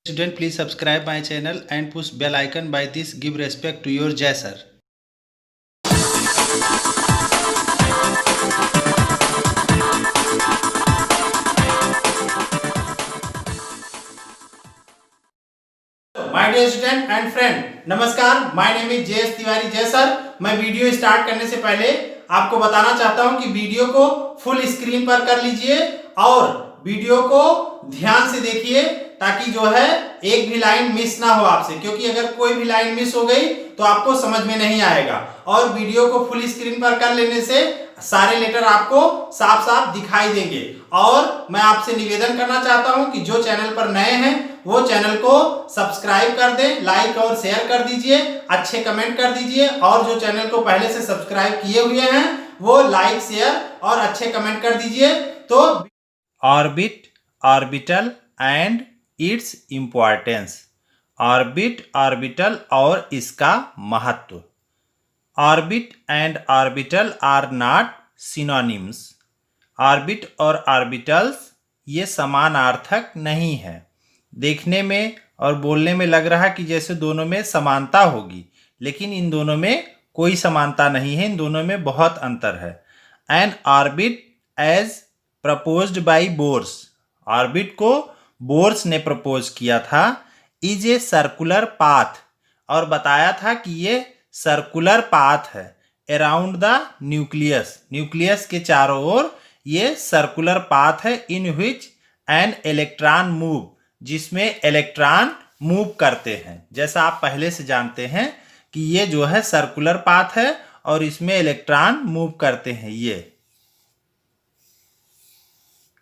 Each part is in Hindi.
Student, please subscribe my channel and push bell icon. By this, give respect to your Jai sir. My dear student and friend, नमस्कार। My name is JS Tiwari Jai sir. मैं वीडियो स्टार्ट करने से पहले आपको बताना चाहता हूं कि वीडियो को फुल स्क्रीन पर कर लीजिए और वीडियो को ध्यान से देखिए ताकि जो है एक भी लाइन मिस ना हो आपसे, क्योंकि अगर कोई भी लाइन मिस हो गई तो आपको समझ में नहीं आएगा। और वीडियो को फुल स्क्रीन पर कर लेने से सारे लेटर आपको साफ साफ दिखाई देंगे। और मैं आपसे निवेदन करना चाहता हूं कि जो चैनल पर नए हैं वो चैनल को सब्सक्राइब कर दें, लाइक और शेयर कर दीजिए, अच्छे कमेंट कर दीजिए। और जो चैनल को पहले से सब्सक्राइब किए हुए हैं वो लाइक, शेयर और अच्छे कमेंट कर दीजिए। तो orbit, orbital and its importance. Orbit, orbital और इसका महत्व। Orbit and orbital are not synonyms. Orbit और ऑर्बिटल्स ये समानार्थक नहीं है। देखने में और बोलने में लग रहा कि जैसे दोनों में समानता होगी, लेकिन इन दोनों में कोई समानता नहीं है, इन दोनों में बहुत अंतर है। An orbit as proposed by Bohr's. Orbit को बोर्स ने प्रपोज किया था। इज ए सर्कुलर पाथ, और बताया था कि ये सर्कुलर पाथ है अराउंड द न्यूक्लियस। न्यूक्लियस के चारों ओर ये सर्कुलर पाथ है। इन विच एन इलेक्ट्रॉन मूव, जिसमें इलेक्ट्रॉन मूव करते हैं। जैसा आप पहले से जानते हैं कि ये जो है सर्कुलर पाथ है और इसमें इलेक्ट्रॉन मूव करते हैं।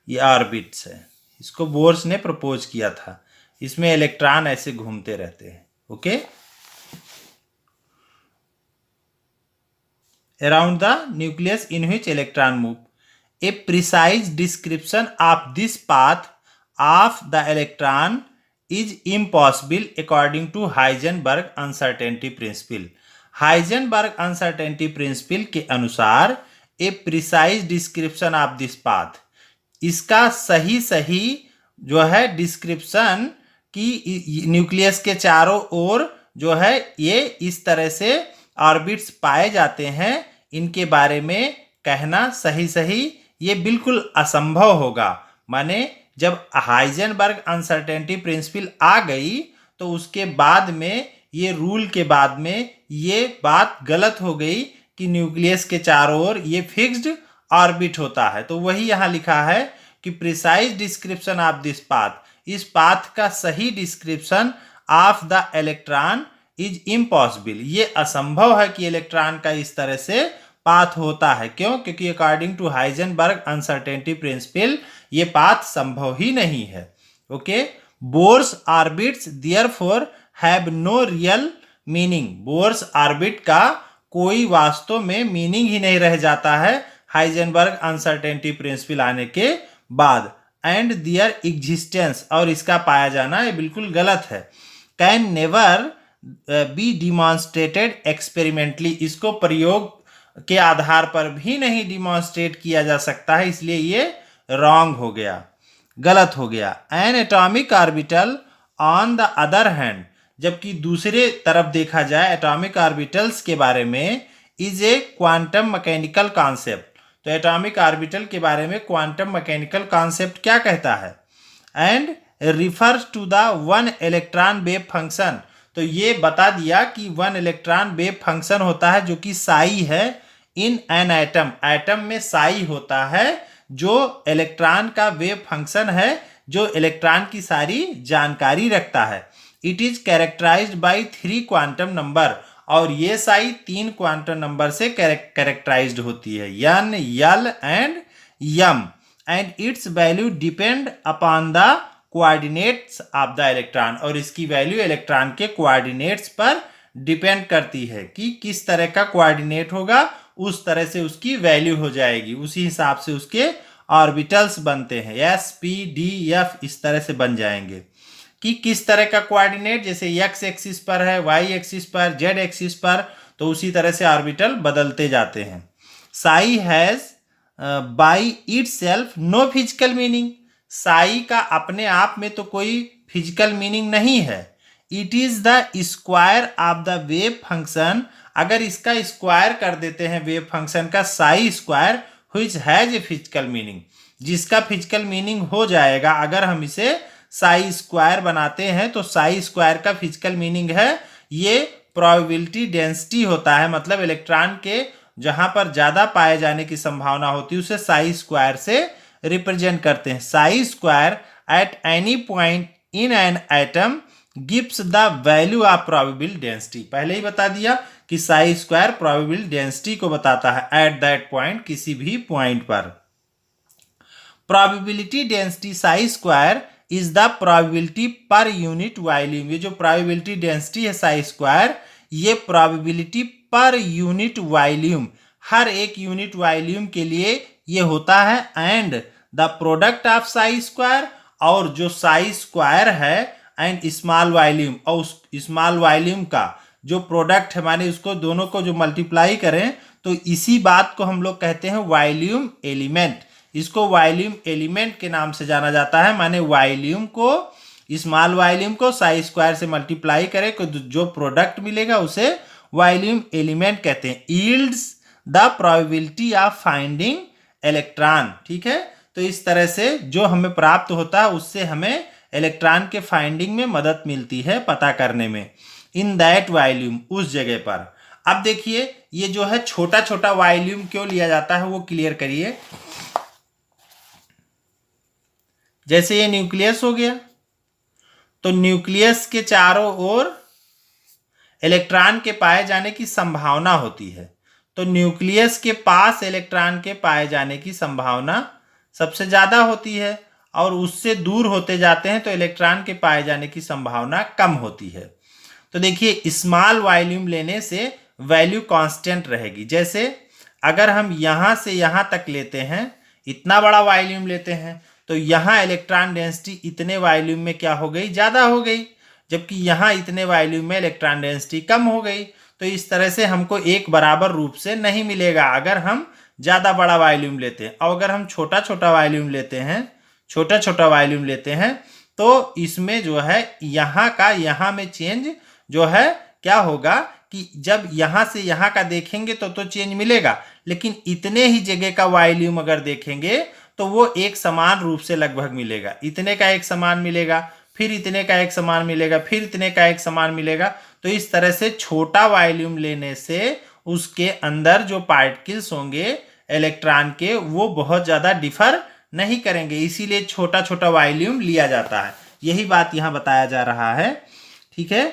ये ऑर्बिट्स है। इसको बोर्स ने प्रपोज किया था। इसमें इलेक्ट्रॉन ऐसे घूमते रहते हैं। Okay, around the nucleus in which electron move. A precise description of this path of the electron is impossible according to Heisenberg uncertainty principle. Heisenberg uncertainty principle के अनुसार a precise description of this path, इसका सही जो है डिस्क्रिप्शन की न्यूक्लियस के चारों ओर जो है ये इस तरह से ऑर्बिट्स पाए जाते हैं, इनके बारे में कहना सही ये बिल्कुल असंभव होगा। माने जब हाइजेनबर्ग अनसर्टेनिटी प्रिंसिपल आ गई तो उसके बाद में ये रूल के बाद में ये बात गलत हो गई कि न्यूक्लियस के चारों ओर ये फिक्स्ड ऑर्बिट होता है। तो वही यहाँ लिखा है कि precise description of this path, इस पाथ का सही description of the electron is impossible, ये असंभव है कि इलेक्ट्रॉन का इस तरह से पाथ होता है। क्यों? क्योंकि according to Heisenberg uncertainty principle ये पाथ संभव ही नहीं है। Okay, Bohr's orbits therefore have no real meaning. Bohr's orbit का कोई वास्तव में मीनिंग ही नहीं रह जाता है हाइजेनबर्ग अनसर्टेनिटी प्रिंसिपल आने के बाद। एंड देयर एग्जिस्टेंस, और इसका पाया जाना ये बिल्कुल गलत है। Can never be demonstrated experimentally, इसको प्रयोग के आधार पर भी नहीं डिमॉन्स्ट्रेट किया जा सकता है, इसलिए ये रॉन्ग हो गया, गलत हो गया। N atomic orbital on the other hand, जबकि दूसरे तरफ देखा जाए एटॉमिक ऑर्बिटल्स के बारे में, is a quantum mechanical concept. तो एटॉमिक ऑर्बिटल के बारे में क्वांटम मैकेनिकल कॉन्सेप्ट क्या कहता है? And refers to the one electron wave function. तो ये बता दिया कि वन इलेक्ट्रॉन वेव फंक्शन होता है जो कि साई है इन एन एटम। एटम में साई होता है जो इलेक्ट्रॉन का वेव फंक्शन है, जो इलेक्ट्रॉन की सारी जानकारी रखता है। It is characterized by 3 quantum number, और ये साई 3 क्वांटम नंबर से कैरेक्टराइज्ड होती है, N, L and M, and its value depend upon the coordinates of the electron, और इसकी वैल्यू इलेक्ट्रॉन के कोऑर्डिनेट्स पर डिपेंड करती है कि किस तरह का कोऑर्डिनेट होगा उस तरह से उसकी वैल्यू हो जाएगी, उसी हिसाब से उसके ऑर्बिटल्स बनते हैं। S, P, D, F इस तरह से बन जाएंगे कि किस तरह का कोऑर्डिनेट, जैसे x एक्सिस पर है, y एक्सिस पर, z एक्सिस पर, तो उसी तरह से ऑर्बिटल बदलते जाते हैं। Psi has by itself no physical meaning. Psi का अपने आप में तो कोई फिजिकल मीनिंग नहीं है। It is the square of the wave function, अगर इसका स्क्वायर कर देते हैं वेव फंक्शन का psi square, which has a physical meaning, जिसका फिजिकल मीनिंग हो जाएगा अगर हम इसे साई स्क्वायर बनाते हैं। तो साई स्क्वायर का फिजिकल मीनिंग है ये प्रोबेबिलिटी डेंसिटी होता है, मतलब इलेक्ट्रॉन के जहां पर ज्यादा पाए जाने की संभावना होती है उसे साई स्क्वायर से रिप्रेजेंट करते हैं। Sai square at any point in an atom gives the value of probable density. पहले ही बता दिया कि साई स्क्वायर प्रोबेबल डेंसिटी को बताता है एट दैट पॉइंट, किसी भी पॉइंट पर। Probability density Sai square is the probability per unit volume. ये जो प्रोबेबिलिटी डेंसिटी है साई स्क्वायर, ये प्रोबेबिलिटी पर यूनिट वॉल्यूम, हर एक यूनिट वॉल्यूम के लिए ये होता है। And the product of psi square, और जो साई स्क्वायर है एंड स्मॉल वॉल्यूम, और उस स्मॉल वॉल्यूम का जो प्रोडक्ट है, माने उसको दोनों को जो मल्टीप्लाई करें तो इसी बात को हम लोग कहते हैं वॉल्यूम एलिमेंट। इसको वॉल्यूम एलिमेंट के नाम से जाना जाता है, माने वॉल्यूम को, स्मॉल वॉल्यूम को साई स्क्वायर से मल्टीप्लाई करें तो जो प्रोडक्ट मिलेगा उसे वॉल्यूम एलिमेंट कहते हैं। Yields the probability of finding electron, ठीक है। तो इस तरह से जो हमें प्राप्त होता है उससे हमें इलेक्ट्रॉन के फाइंडिंग में मदद मिलती है, पता करने में। इन दैट वॉल्यूम, उस जगह पर। अब देखिए ये जो है छोटा छोटा वॉल्यूम क्यों लिया जाता है वो क्लियर करिए। जैसे ये न्यूक्लियस हो गया, तो न्यूक्लियस के चारों ओर इलेक्ट्रॉन के पाए जाने की संभावना होती है। तो न्यूक्लियस के पास इलेक्ट्रॉन के पाए जाने की संभावना सबसे ज्यादा होती है, और उससे दूर होते जाते हैं तो इलेक्ट्रॉन के पाए जाने की संभावना कम होती है। तो देखिए स्मॉल वॉल्यूम लेने से वैल्यू कांस्टेंट रहेगी। जैसे अगर हम यहां से यहां तक लेते हैं, इतना बड़ा वॉल्यूम लेते हैं, तो यहां इलेक्ट्रॉन डेंसिटी इतने वॉल्यूम में क्या हो गई, ज्यादा हो गई, जबकि यहां इतने वॉल्यूम में इलेक्ट्रॉन डेंसिटी कम हो गई। तो इस तरह से हमको एक बराबर रूप से नहीं मिलेगा अगर हम ज्यादा बड़ा वॉल्यूम लेते हैं। और अगर हम छोटा छोटा वॉल्यूम लेते हैं, छोटा छोटा वॉल्यूम लेते हैं, तो इसमें जो है यहाँ का यहाँ में चेंज जो है क्या होगा कि जब यहाँ से यहाँ का देखेंगे तो चेंज मिलेगा, लेकिन इतने ही जगह का वॉल्यूम अगर देखेंगे तो वो एक समान रूप से लगभग मिलेगा। इतने का एक समान मिलेगा, फिर इतने का एक समान मिलेगा, फिर इतने का एक समान मिलेगा। तो इस तरह से छोटा वॉल्यूम लेने से उसके अंदर जो पार्टिकल्स होंगे इलेक्ट्रॉन के वो बहुत ज्यादा डिफर नहीं करेंगे, इसीलिए छोटा छोटा वॉल्यूम लिया जाता है। यही बात यहाँ बताया जा रहा है, ठीक है,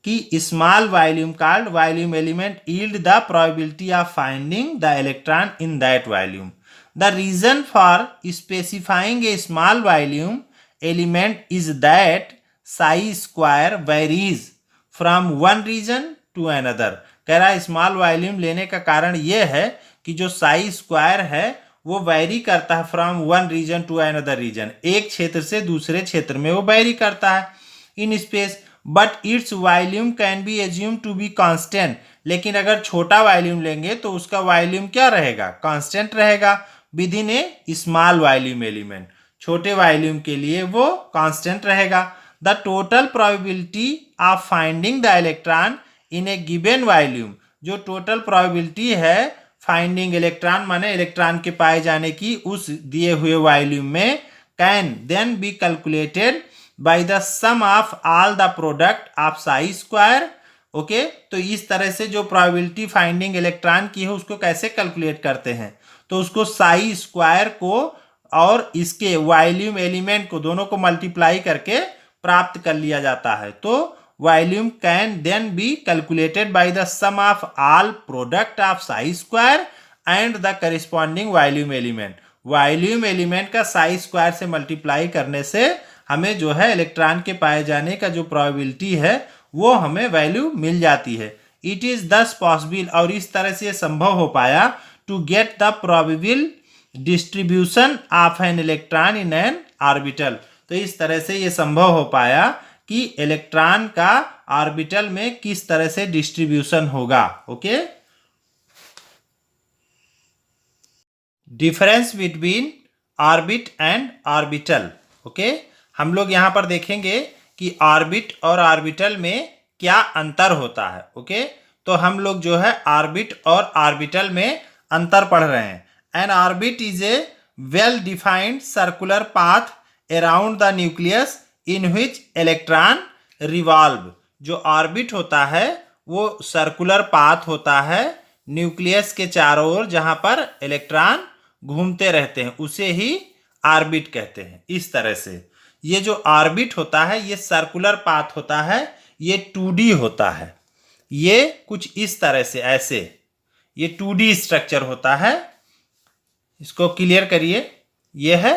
कि small volume called volume element yield the probability of finding the electron in that volume. The reason for specifying a small volume element is that psi square varies from one region to another. कह रहा है स्मॉल वॉल्यूम लेने का कारण यह है कि जो साई स्क्वायर है वो वैरी करता है from one region to another region, एक क्षेत्र से दूसरे क्षेत्र में वो वैरी करता है in space, but its volume can be assume to be constant. लेकिन अगर छोटा वॉल्यूम लेंगे तो उसका वॉल्यूम क्या रहेगा, कांस्टेंट रहेगा within a small volume element. छोटे वॉल्यूम के लिए वो कांस्टेंट रहेगा। The total probability of finding the electron in a given volume, जो टोटल प्रोबेबिलिटी है फाइंडिंग इलेक्ट्रॉन माने इलेक्ट्रॉन के पाए जाने की उस दिए हुए वॉल्यूम में, can then be calculated by the sum of all the product of psi square. Okay, तो इस तरह से जो प्रोबेबिलिटी फाइंडिंग इलेक्ट्रॉन की है उसको कैसे कैलकुलेट करते हैं, तो उसको साई स्क्वायर को और इसके वॉल्यूम एलिमेंट को दोनों को मल्टीप्लाई करके प्राप्त कर लिया जाता है। तो volume can then be calculated by the sum of all product of psi square and the corresponding volume element. Volume element का साई स्क्वायर से मल्टीप्लाई करने से हमें जो है इलेक्ट्रॉन के पाए जाने का जो प्रोबेबिलिटी है वो हमें वैल्यू मिल जाती है। इट इज दस पॉसिबल, और इस तरह से संभव हो पाया to get the probable distribution of an electron in an orbital. तो इस तरह से ये संभव हो पाया कि इलेक्ट्रॉन का ऑर्बिटल में किस तरह से डिस्ट्रीब्यूशन होगा। Okay, difference between orbit and orbital. Okay, हम लोग यहां पर देखेंगे कि ऑर्बिट और ऑर्बिटल में क्या अंतर होता है। ओके, तो हम लोग जो है ऑर्बिट और ऑर्बिटल में अंतर पढ़ रहे हैं। N orbit is a well defined circular path around the nucleus in which electron revolve. जो ऑर्बिट होता है वो सर्कुलर पाथ होता है न्यूक्लियस के चारों ओर, जहां पर इलेक्ट्रॉन घूमते रहते हैं, उसे ही ऑर्बिट कहते हैं। इस तरह से ये जो ऑर्बिट होता है ये सर्कुलर पाथ होता है, ये 2D होता है। ये कुछ इस तरह से, ऐसे ये 2D स्ट्रक्चर होता है। इसको क्लियर करिए, ये है,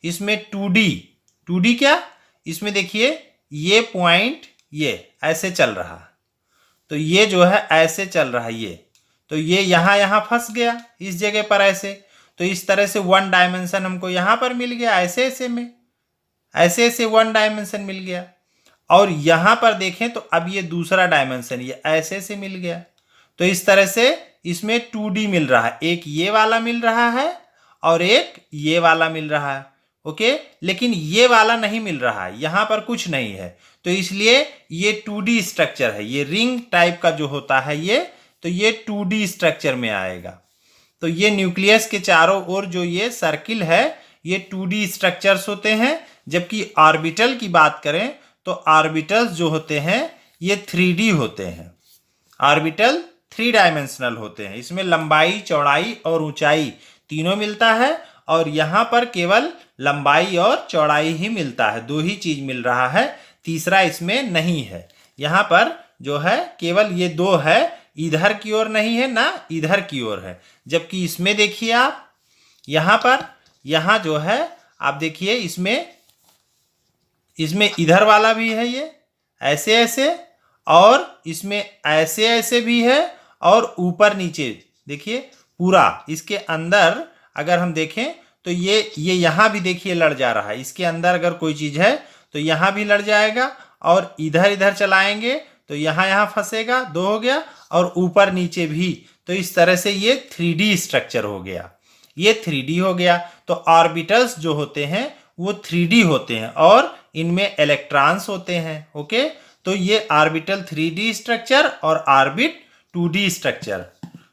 इसमें 2D क्या, इसमें देखिए ये पॉइंट ये ऐसे चल रहा है, तो ये जो है ऐसे चल रहा है, ये तो ये यहां फंस गया इस जगह पर ऐसे, तो इस तरह से 1 डायमेंशन हमको यहां पर मिल गया, ऐसे ऐसे में ऐसे ऐसे 1 डायमेंशन मिल गया। और यहां पर देखें तो अब ये दूसरा डायमेंशन ये ऐसे ऐसे मिल गया। तो इस तरह से इसमें 2D मिल रहा है, एक ये वाला मिल रहा है और एक ये वाला मिल रहा है। ओके, लेकिन ये वाला नहीं मिल रहा है, यहां पर कुछ नहीं है, तो इसलिए ये 2D स्ट्रक्चर है। ये रिंग टाइप का जो होता है ये, तो ये 2D स्ट्रक्चर में आएगा। तो ये न्यूक्लियस के चारों ओर जो ये सर्किल है ये 2D स्ट्रक्चर्स होते हैं। जबकि ऑर्बिटल की बात करें तो ऑर्बिटल्स जो होते हैं ये 3D होते हैं। ऑर्बिटल 3 डायमेंशनल होते हैं, इसमें लंबाई, चौड़ाई और ऊंचाई तीनों मिलता है, और यहां पर केवल लंबाई और चौड़ाई ही मिलता है, 2 ही चीज मिल रहा है, तीसरा इसमें नहीं है। यहां पर जो है केवल ये 2 है, इधर की ओर नहीं है ना इधर की ओर है। जबकि इसमें देखिए आप, यहां पर, यहां जो है आप देखिए इसमें इधर वाला भी है, ये ऐसे ऐसे, और इसमें ऐसे ऐसे भी है, और ऊपर नीचे देखिए पूरा इसके अंदर अगर हम देखें तो ये यहां भी देखिए लड़ जा रहा है। इसके अंदर अगर कोई चीज है तो यहां भी लड़ जाएगा, और इधर चलाएंगे तो यहां फंसेगा, 2 हो गया, और ऊपर नीचे भी। तो इस तरह से ये 3D स्ट्रक्चर हो गया, ये 3D हो गया। तो ऑर्बिटल्स जो होते हैं वो 3D होते हैं और इनमें इलेक्ट्रॉन्स होते हैं। ओके, तो ये ऑर्बिटल 3D स्ट्रक्चर और ऑर्बिट 2D स्ट्रक्चर।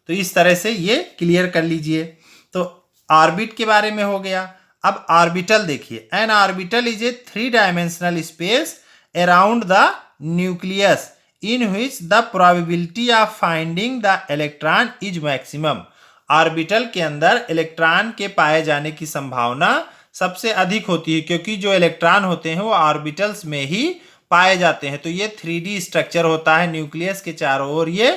तो इस तरह से ये क्लियर कर लीजिए। तो ऑर्बिट के बारे में हो गया। अब ऑर्बिटल देखिए, N orbital is a 3 dimensional space around the nucleus in which the probability of finding the electron is maximum. Orbital के अंदर इलेक्ट्रॉन के पाए जाने की संभावना सबसे अधिक होती है, क्योंकि जो इलेक्ट्रॉन होते हैं वो ऑर्बिटल्स में ही पाए जाते हैं। तो ये 3D स्ट्रक्चर होता है, न्यूक्लियस के चारों ओर ये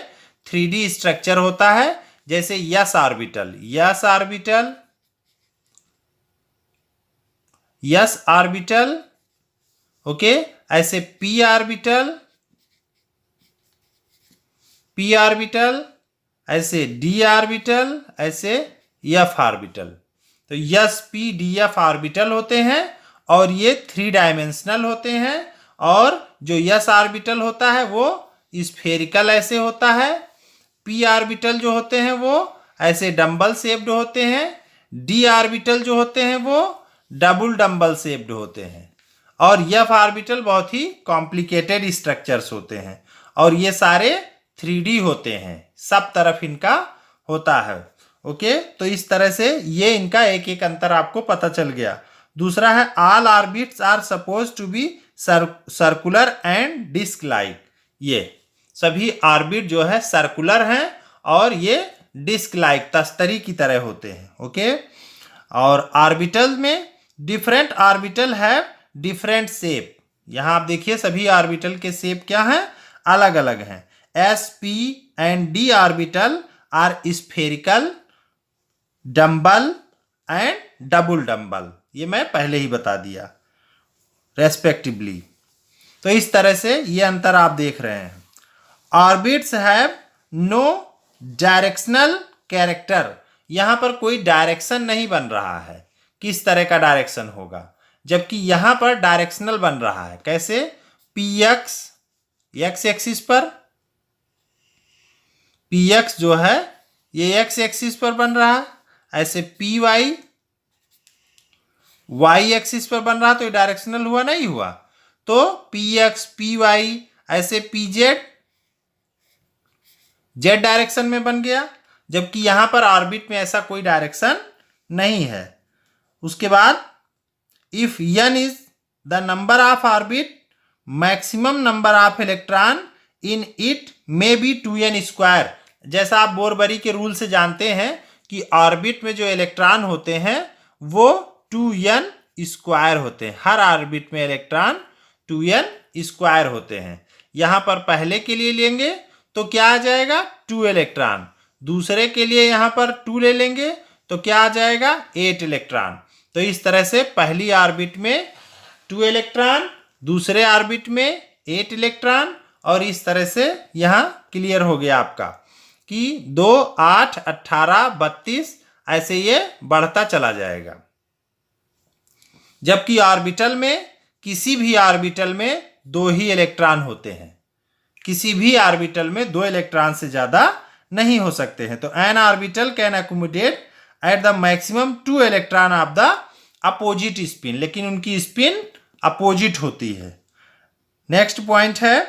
3D स्ट्रक्चर होता है। जैसे yes orbital, yes orbital, yes orbital, okay, ऐसे पी ऑर्बिटल, पी ऑर्बिटल, ऐसे डी ऑर्बिटल, ऐसे एफ ऑर्बिटल। तो yes P D F orbital होते हैं और ये 3 डायमेंशनल होते हैं। और जो यस ऑर्बिटल होता है वो स्फेरिकल ऐसे होता है, पी ऑर्बिटल जो होते हैं वो ऐसे डंबल शेप्ड होते हैं, डी ऑर्बिटल जो होते हैं वो डबल डंबल शेप्ड होते हैं, और एफ ऑर्बिटल बहुत ही कॉम्प्लिकेटेड स्ट्रक्चर्स होते हैं। और ये सारे 3D होते हैं, सब तरफ इनका होता है। ओके, तो इस तरह से ये इनका एक एक अंतर आपको पता चल गया। दूसरा है all orbits are suppose to be circular and disc like. ये सभी ऑर्बिट जो है सर्कुलर हैं और ये डिस्क लाइक, तस्तरी की तरह होते हैं। ओके, और ऑर्बिटल में different orbital have different shape. यहां आप देखिए सभी ऑर्बिटल के शेप क्या हैं, अलग अलग हैं। S P and D orbital are spherical, dumbbell and double dumbbell, ये मैं पहले ही बता दिया रेस्पेक्टिवली। तो इस तरह से ये अंतर आप देख रहे हैं। Orbits have no directional character, यहां पर कोई डायरेक्शन नहीं बन रहा है, किस तरह का डायरेक्शन होगा, जबकि यहां पर डायरेक्शनल बन रहा है। कैसे, पी एक्स, एक्स एक्सिस पर, पी एक्स जो है ये एक्स एक्सिस पर बन रहा है, ऐसे पी वाई वाई एक्सिस पर बन रहा, तो ये डायरेक्शनल हुआ नहीं हुआ। तो पी एक्स, पी वाई, ऐसे पी जेड जेड डायरेक्शन में बन गया, जबकि यहां पर ऑर्बिट में ऐसा कोई डायरेक्शन नहीं है। उसके बाद if n is the number of orbit, maximum number of electron in it may be 2n square. जैसा आप बोरबरी के रूल से जानते हैं कि ऑर्बिट में जो इलेक्ट्रॉन होते हैं वो 2n स्क्वायर होते हैं। हर ऑर्बिट में इलेक्ट्रॉन 2n स्क्वायर होते हैं। यहां पर पहले के लिए लेंगे तो क्या आ जाएगा 2 इलेक्ट्रॉन, दूसरे के लिए यहां पर 2 ले लेंगे तो क्या आ जाएगा 8 इलेक्ट्रॉन। तो इस तरह से पहली ऑर्बिट में 2 इलेक्ट्रॉन, दूसरे ऑर्बिट में 8 इलेक्ट्रॉन, और इस तरह से यहां क्लियर हो गया आपका कि 2, 8, 18, 32 ऐसे ये बढ़ता चला जाएगा। जबकि ऑर्बिटल में, किसी भी ऑर्बिटल में 2 ही इलेक्ट्रॉन होते हैं, किसी भी ऑर्बिटल में 2 इलेक्ट्रॉन से ज्यादा नहीं हो सकते हैं। तो N orbital can accommodate at the maximum 2 electron of the opposite spin, लेकिन उनकी स्पिन अपोजिट होती है। नेक्स्ट पॉइंट है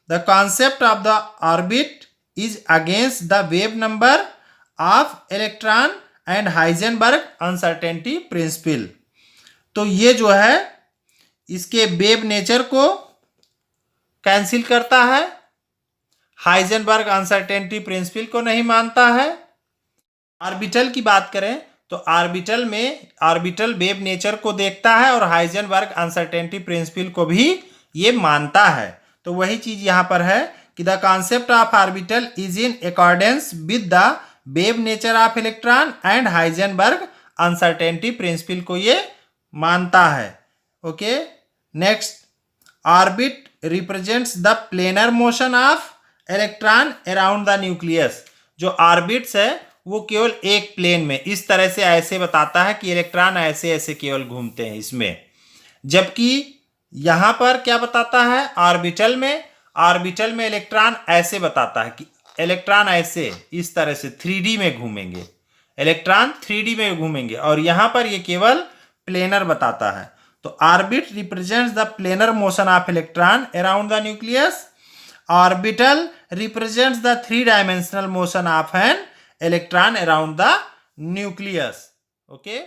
the concept of the orbit is against the wave number of electron and Heisenberg uncertainty principal. तो ये जो है इसके वेव नेचर को कैंसिल करता है, हाइजेनबर्ग अनसर्टेनिटी प्रिंसिपल को नहीं मानता है। ऑर्बिटल की बात करें तो ऑर्बिटल में ऑर्बिटल वेव नेचर को देखता है और हाइजेनबर्ग अनसर्टेनिटी प्रिंसिपल को भी ये मानता है। तो वही चीज यहां पर है कि the concept of orbital is in accordance with the wave nature of electron and Heisenberg uncertainty principal को ये मानता है। Okay, next, orbit represents the planar motion of electron around the nucleus. जो ऑर्बिट्स है वो केवल एक प्लेन में इस तरह से ऐसे बताता है कि इलेक्ट्रॉन ऐसे ऐसे केवल घूमते हैं इसमें, जबकि यहां पर क्या बताता है ऑर्बिटल में इलेक्ट्रॉन ऐसे बताता है कि इलेक्ट्रॉन ऐसे इस तरह से 3D में घूमेंगे, इलेक्ट्रॉन 3D में घूमेंगे, और यहां पर ये केवल प्लेनर बताता है। तो orbit represents the planar motion of electron around the nucleus, orbital represents the 3 dimensional motion of an electron around the nucleus. Okay.